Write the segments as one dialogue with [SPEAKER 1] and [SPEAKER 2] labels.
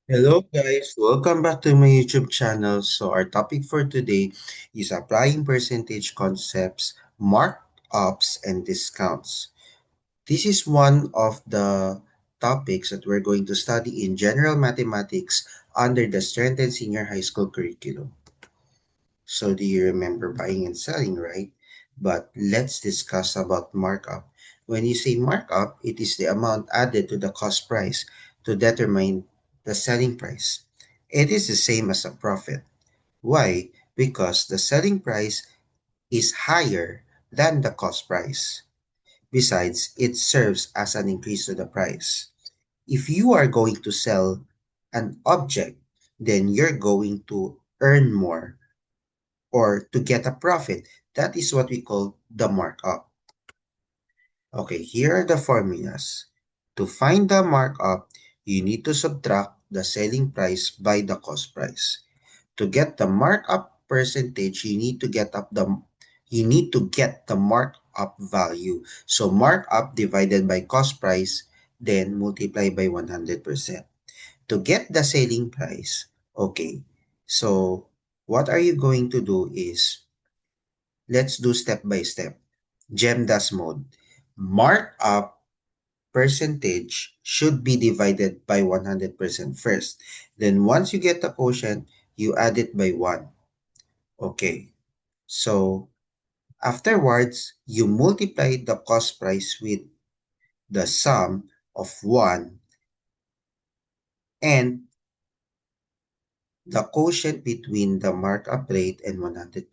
[SPEAKER 1] Hello guys, welcome back to my YouTube channel. So our topic for today is applying percentage concepts, markups, and discounts. This is one of the topics that we're going to study in general mathematics under the Strength and Senior High School curriculum. So do you remember buying and selling, right? But let's discuss about markup. When you say markup, it is the amount added to the cost price to determine the selling price. It is the same as a profit. Why? Because the selling price is higher than the cost price. Besides, it serves as an increase to the price. If you are going to sell an object, then you're going to earn more or to get a profit. That is what we call the markup. Okay, here are the formulas. To find the markup, you need to subtract the selling price by the cost price. To get the markup percentage, you need to get the markup value. So markup divided by cost price, then multiply by 100%. To get the selling price, okay, so what are you going to do is let's do step by step. GEMDAS mode. Markup percentage should be divided by 100% first. Then once you get the quotient, you add it by 1. Okay. So afterwards, you multiply the cost price with the sum of 1 and the quotient between the markup rate and 100%.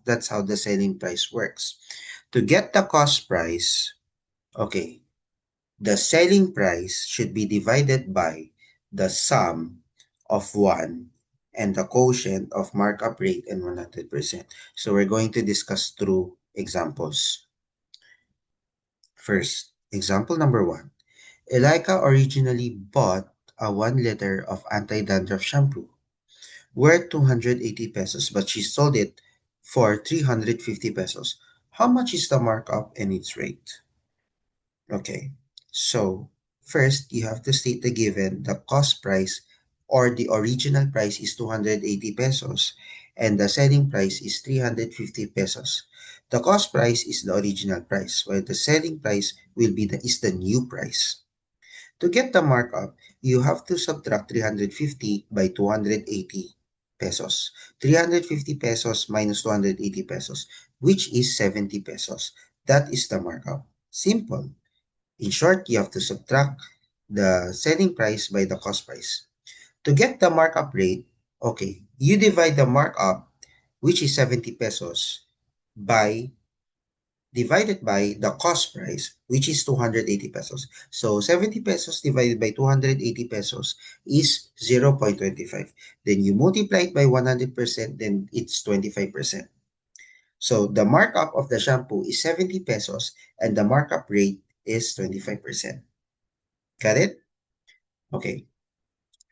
[SPEAKER 1] That's how the selling price works. To get the cost price, okay, the selling price should be divided by the sum of 1 and the quotient of markup rate and 100%. So we're going to discuss through examples. First, example number 1. Elika originally bought a 1 liter of anti-dandruff shampoo worth 280 pesos, but she sold it for 350 pesos. How much is the markup and its rate? Okay, so first you have to state the given, the cost price or the original price is 280 pesos and the selling price is 350 pesos. The cost price is the original price while the selling price is the new price. To get the markup, you have to subtract 350 by 280 pesos. 350 pesos minus 280 pesos, which is 70 pesos. That is the markup. Simple. In short, you have to subtract the selling price by the cost price. To get the markup rate, okay, you divide the markup, which is 70 pesos, by divided by the cost price, which is 280 pesos. So 70 pesos divided by 280 pesos is 0.25. Then you multiply it by 100%, then it's 25%. So the markup of the shampoo is 70 pesos and the markup rate is 25%. Got it? Okay.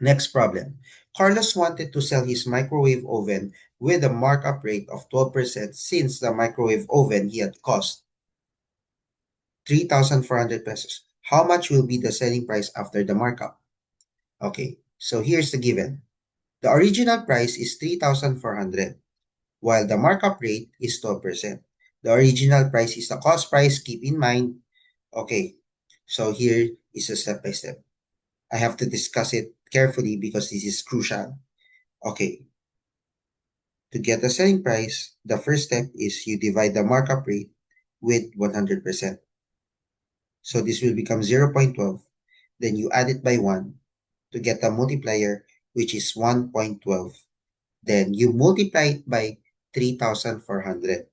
[SPEAKER 1] Next problem. Carlos wanted to sell his microwave oven with a markup rate of 12% since the microwave oven he had cost 3,400 pesos. How much will be the selling price after the markup? Okay, so here's the given. The original price is 3,400 while the markup rate is 12%. The original price is the cost price, keep in mind. Okay, so here is a step by step. I have to discuss it carefully because this is crucial. Okay, to get the selling price, the first step is you divide the markup rate with 100%. So this will become 0.12. Then you add it by 1 to get the multiplier, which is 1.12. Then you multiply it by 3,400.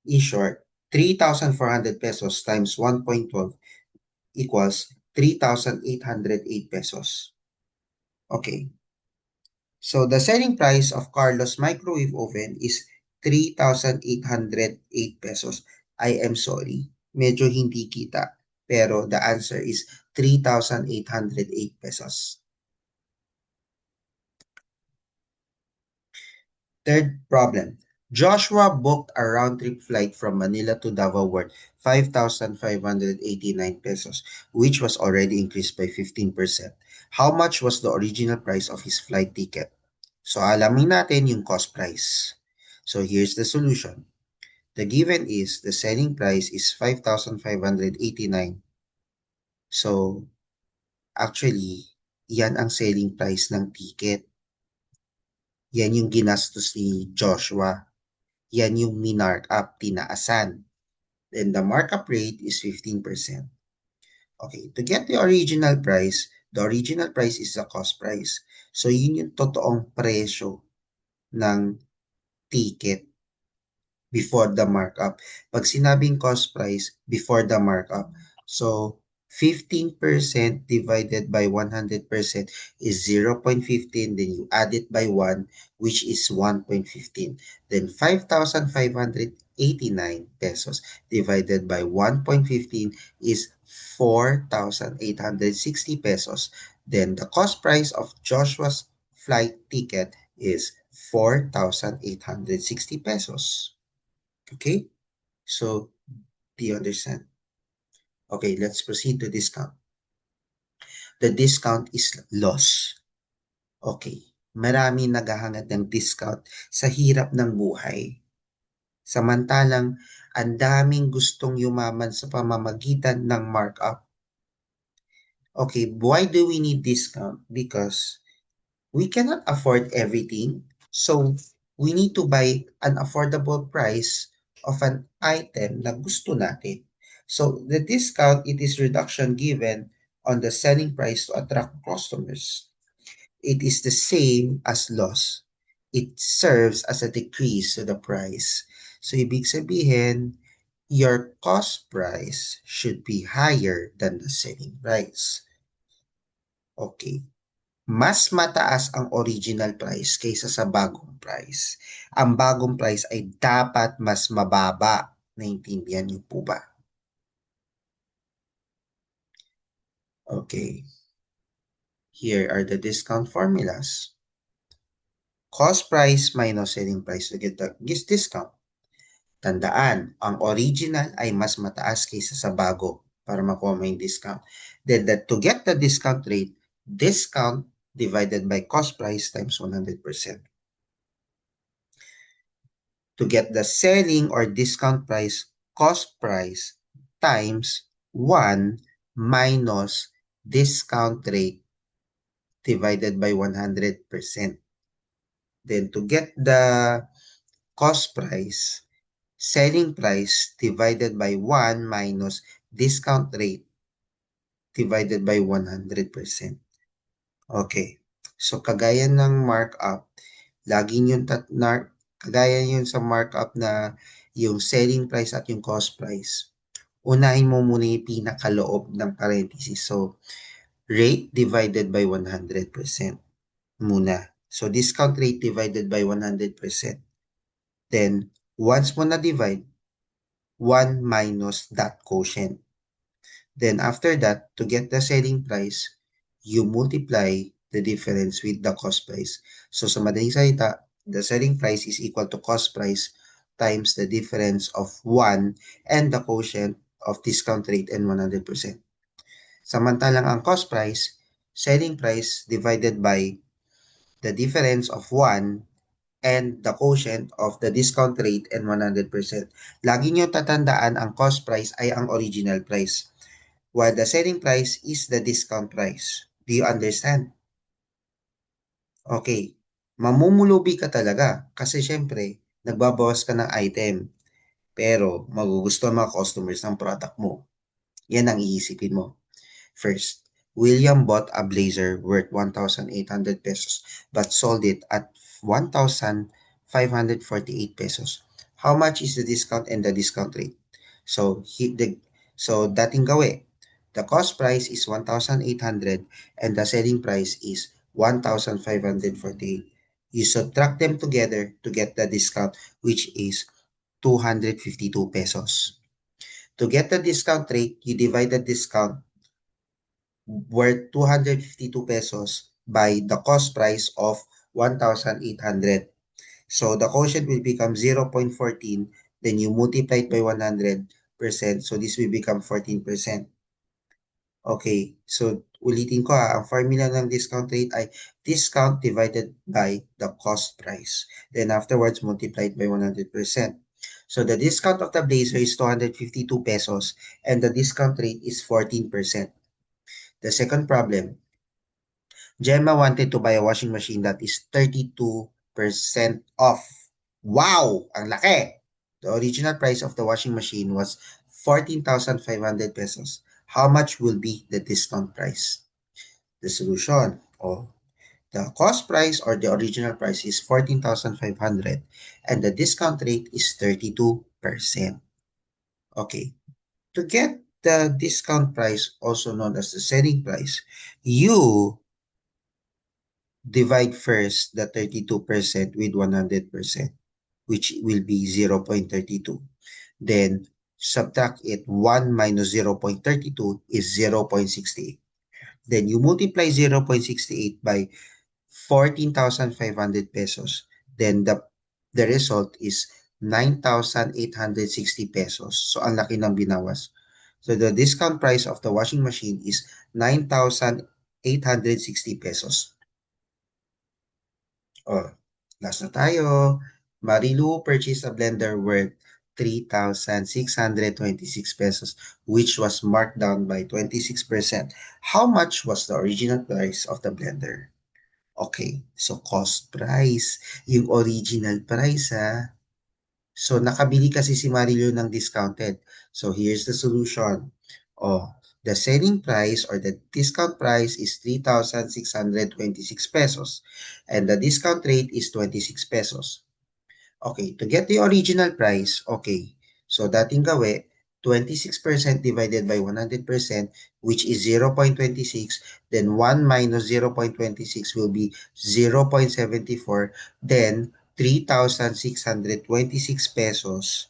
[SPEAKER 1] In short, 3,400 pesos times 1.12 equals 3,808 pesos. Okay. So the selling price of Carlos microwave oven is 3,808 pesos. I am sorry, medyo hindi kita. Pero the answer is 3,808 pesos. Third problem. Joshua booked a round-trip flight from Manila to Davao worth 5,589 pesos, which was already increased by 15%. How much was the original price of his flight ticket? So alamin natin yung cost price. So here's the solution. The given is the selling price is 5,589. So actually, yan ang selling price ng ticket. Yan yung ginastos ni Joshua. Yan yung minarkup, tinaasan. Then the markup rate is 15%. Okay, to get the original price is the cost price. So yun yung totoong presyo ng ticket before the markup. Pag sinabing cost price, before the markup. So, 15% divided by 100% is 0.15. Then you add it by 1, which is 1.15. Then 5,589 pesos divided by 1.15 is 4,860 pesos. Then the cost price of Joshua's flight ticket is 4,860 pesos. Okay, so do you understand? Okay, let's proceed to discount. The discount is loss. Okay, marami naghahangad ng discount sa hirap ng buhay. Samantalang, ang daming gustong yumaman sa pamamagitan ng markup. Okay, why do we need discount? Because we cannot afford everything. So, we need to buy an affordable price of an item na gusto natin. So, the discount, it is reduction given on the selling price to attract customers. It is the same as loss. It serves as a decrease to the price. So, ibig sabihin, your cost price should be higher than the selling price. Okay. Mas mataas ang original price kaysa sa bagong price. Ang bagong price ay dapat mas mababa. Naintindihan niyo po ba? Okay. Here are the discount formulas. Cost price minus selling price to get the discount. Tandaan, ang original ay mas mataas kaysa sa bago para makuha mo yung discount. Then to get the discount rate, discount divided by cost price times 100%. To get the selling or discount price, cost price times 1 minus discount rate divided by 100%. Then to get the cost price, selling price divided by 1 minus discount rate divided by 100%. Okay. So, kagaya ng markup, lagi yun kagaya yun sa markup na yung selling price at yung cost price. Unahin mo muna yung pinakaloob ng parenthesis. So, rate divided by 100% muna. So, discount rate divided by 100%. Then, once mo na-divide, 1 minus that quotient. Then, after that, to get the selling price, you multiply the difference with the cost price. So, sa madaling salita, the selling price is equal to cost price times the difference of 1 and the quotient of discount rate and 100%. Samantalang ang cost price, selling price divided by the difference of 1 and the quotient of the discount rate and 100%. Lagi nyo tatandaan ang cost price ay ang original price, while the selling price is the discount price. Do you understand? Okay. Mamumulubi ka talaga kasi syempre, nagbabawas ka ng item. Pero magugustuhan mga customers ng product mo. Yan ang iisipin mo. First, William bought a blazer worth 1,800 pesos but sold it at 1,548 pesos. How much is the discount and the discount rate? So, dating gawi. The cost price is 1,800 and the selling price is 1,548. You subtract them together to get the discount, which is 252 pesos. To get the discount rate, you divide the discount worth 252 pesos by the cost price of 1,800. So the quotient will become 0.14. Then you multiply it by 100%. So this will become 14%. Okay, so ulitin ko ang formula ng discount rate ay discount divided by the cost price. Then afterwards, multiplied by 100%. So the discount of the blazer is 252 pesos and the discount rate is 14%. The second problem, Gemma wanted to buy a washing machine that is 32% off. Wow! Ang laki! The original price of the washing machine was 14,500 pesos. How much will be the discount price? The solution, the cost price or the original price is 14,500 and the discount rate is 32%. Okay. To get the discount price, also known as the selling price, you divide first the 32% with 100%, which will be 0.32. Then subtract it. 1 minus 0.32 is 0.68. Then you multiply 0.68 by 14,500 pesos. Then the result is 9,860 pesos. So ang laki ng binawas. So the discount price of the washing machine is 9,860 pesos. Oh, last na tayo. Marilu purchased a blender worth 3,626 pesos, which was marked down by 26%. How much was the original price of the blender? Okay, so cost price, yung original price So nakabili kasi si Marilu ng discounted. So here's the solution. The selling price or the discount price is 3,626 pesos and the discount rate is 26 pesos. Okay, to get the original price, okay. So dating gawi, 26% divided by 100%, which is 0.26. Then 1 minus 0.26 will be 0.74. Then 3,626 pesos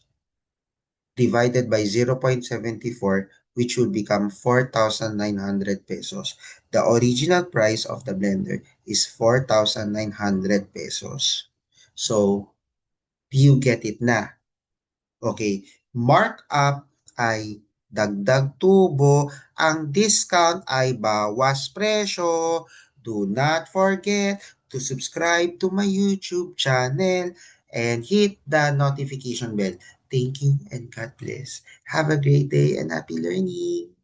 [SPEAKER 1] divided by 0.74, which will become 4,900 pesos. The original price of the blender is 4,900 pesos. So, you get it na. Okay, markup ay dagdag tubo, ang discount ay bawas presyo. Do not forget to subscribe to my YouTube channel and hit the notification bell. Thank you and God bless. Have a great day and happy learning.